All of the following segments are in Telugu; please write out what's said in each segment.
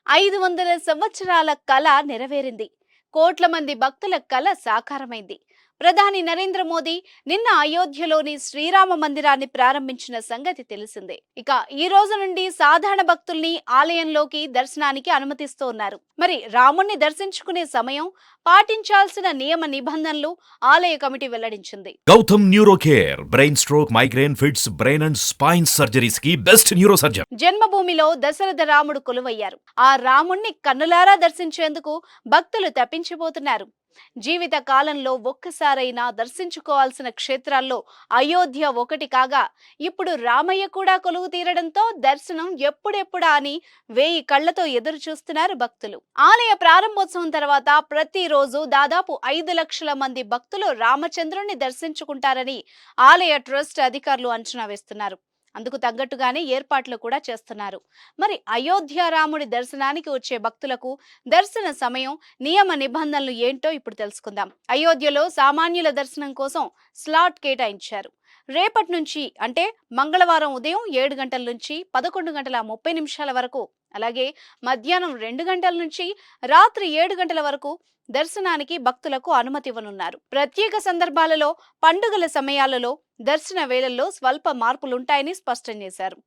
500 సంవత్సరాల కల నెరవేరింది. కోట్ల మంది భక్తుల కల సాకారమైంది. ప్రధాని నరేంద్ర మోదీ నిన్న అయోధ్యలోని శ్రీరామ మందిరాన్ని ప్రారంభించిన సంగతి తెలిసిందే. ఇక ఈ రోజు నుండి సాధారణ భక్తుల్ని ఆలయంలోకి దర్శనానికి అనుమతిస్తున్నారు. మరి రాముణ్ణి దర్శించుకునే సమయం, పాటించాల్సిన నియమ నిబంధనలు ఆలయ కమిటీ వెల్లడించింది. Gautam neuro care brain stroke, migraine, fits, brain and spine surgeries కి బెస్ట్ న్యూరో సర్జన్. జన్మభూమిలో దశరథ రాముడు కొలువయ్యారు. ఆ రాముణ్ణి కన్నులారా దర్శించేందుకు భక్తులు తప్పించిపోతున్నారు. జీవిత కాలంలో ఒక్కసారైనా దర్శించుకోవాల్సిన క్షేత్రాల్లో అయోధ్య ఒకటి కాగా, ఇప్పుడు రామయ్య కూడా కొలువు తీరడంతో దర్శనం ఎప్పుడెప్పుడా అని 1000 కళ్లతో ఎదురు చూస్తున్నారు భక్తులు. ఆలయ ప్రారంభోత్సవం తర్వాత ప్రతిరోజు దాదాపు 5 లక్షల మంది భక్తులు రామచంద్రుణ్ణి దర్శించుకుంటారని ఆలయ ట్రస్ట్ అధికారులు అంచనా వేస్తున్నారు. అందుకు తగ్గట్టుగానే ఏర్పాట్లు కూడా చేస్తున్నారు. మరి అయోధ్య రాముడి దర్శనానికి వచ్చే భక్తులకు దర్శన సమయం, నియమ నిబంధనలు ఏంటో ఇప్పుడు తెలుసుకుందాం. అయోధ్యలో సామాన్యుల దర్శనం కోసం స్లాట్ కేటాయించారు. రేపటి నుంచి అంటే మంగళవారం ఉదయం 7 గంటల నుంచి 11:30 వరకు, అలాగే మధ్యాహ్నం 2 గంటల నుంచి రాత్రి 7 గంటల వరకు దర్శనానికి భక్తులకు అనుమతి ఇవ్వనున్నారు. ప్రత్యేక సందర్భాలలో, పండుగల సమయాలలో దర్శన వేళల్లో స్వల్ప మార్పులుంటాయని స్పష్టం చేశారు.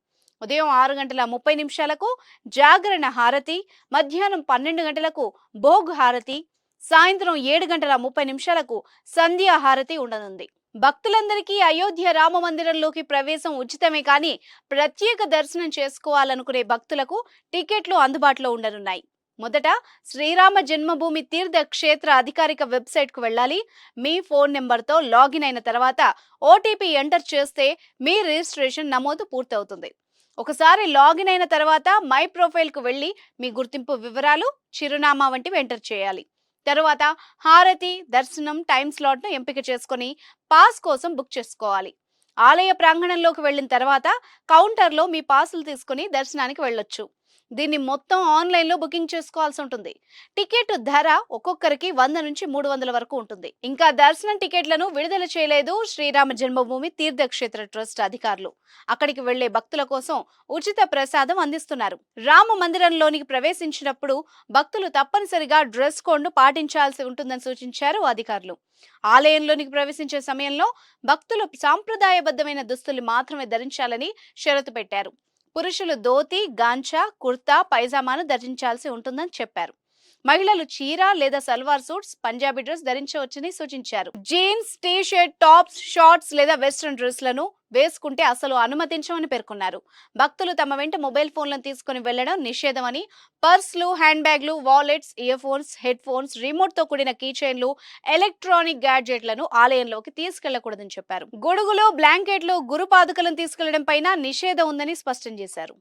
ఉదయం 6:30 జాగరణ హారతి, మధ్యాహ్నం 12 గంటలకు భోగ్ హారతి, సాయంత్రం 7:30 సంధ్యా హారతి ఉండనుంది. భక్తులందరికీ అయోధ్య రామ మందిరంలోకి ప్రవేశం ఉచితమే, కానీ ప్రత్యేక దర్శనం చేసుకోవాలనుకునే భక్తులకు టికెట్లు అందుబాటులో ఉండనున్నాయి. మొదట శ్రీరామ జన్మభూమి తీర్థ క్షేత్ర అధికారిక వెబ్సైట్ కు వెళ్ళాలి. మీ ఫోన్ నెంబర్తో లాగిన్ అయిన తర్వాత ఓటీపీ ఎంటర్ చేస్తే మీ రిజిస్ట్రేషన్ నమోదు పూర్తవుతుంది. ఒకసారి లాగిన్ అయిన తర్వాత మై ప్రొఫైల్ కు వెళ్ళి మీ గుర్తింపు వివరాలు, చిరునామా వంటివి ఎంటర్ చేయాలి. తరువాత హారతి, దర్శనం టైం స్లాట్ ను ఎంపిక చేసుకుని పాస్ కోసం బుక్ చేసుకోవాలి. ఆలయ ప్రాంగణంలోకి వెళ్లిన తర్వాత కౌంటర్లో మీ పాసులు తీసుకుని దర్శనానికి వెళ్ళొచ్చు. దీన్ని మొత్తం ఆన్లైన్లో బుకింగ్ చేసుకోవాల్సి ఉంటుంది. టికెట్ ధర ఒక్కొక్కరికి 100 నుంచి 300 వరకు ఉంటుంది. ఇంకా దర్శనం టికెట్లను విడుదల చేయలేదు శ్రీరామ జన్మభూమి తీర్థక్షేత్ర ట్రస్ట్ అధికారులు. అక్కడికి వెళ్లే భక్తుల కోసం ఉచిత ప్రసాదం అందిస్తున్నారు. రామ మందిరంలోనికి ప్రవేశించినప్పుడు భక్తులు తప్పనిసరిగా డ్రెస్ కోడ్ ను పాటించాల్సి ఉంటుందని సూచించారు అధికారులు. ఆలయంలోనికి ప్రవేశించే సమయంలో భక్తులు సాంప్రదాయబద్ధమైన దుస్తులు మాత్రమే ధరించాలని షరతు పెట్టారు. పురుషులు ధోతి, గాంచా, కుర్తా, పైజామాను ధరించాల్సి ఉంటుందని చెప్పారు. మహిళలు చీర లేదా సల్వార్ సూట్స్, పంజాబీ డ్రెస్ ధరించవచ్చని సూచించారు. Jeans, T shirt, tops, shorts లేదా వెస్ట్రన్ డ్రెస్లను వేసుకుంటే అసలు అనుమతించమని పేర్కొన్నారు. భక్తులు తమ వెంట మొబైల్ ఫోన్లను తీసుకుని వెళ్లడం నిషేధమని, పర్స్లు, హ్యాండ్ బ్యాగ్లు, wallets, ear phones, head phones, remote తో కూడిన కీ చైన్లు, ఎలక్ట్రానిక్ గ్యాడ్జెట్లను ఆలయంలోకి తీసుకెళ్లకూడదని చెప్పారు. గొడుగులు, బ్లాంకెట్లు, గురుపాదుకలను తీసుకెళ్లడం పైన నిషేధం ఉందని స్పష్టం చేశారు.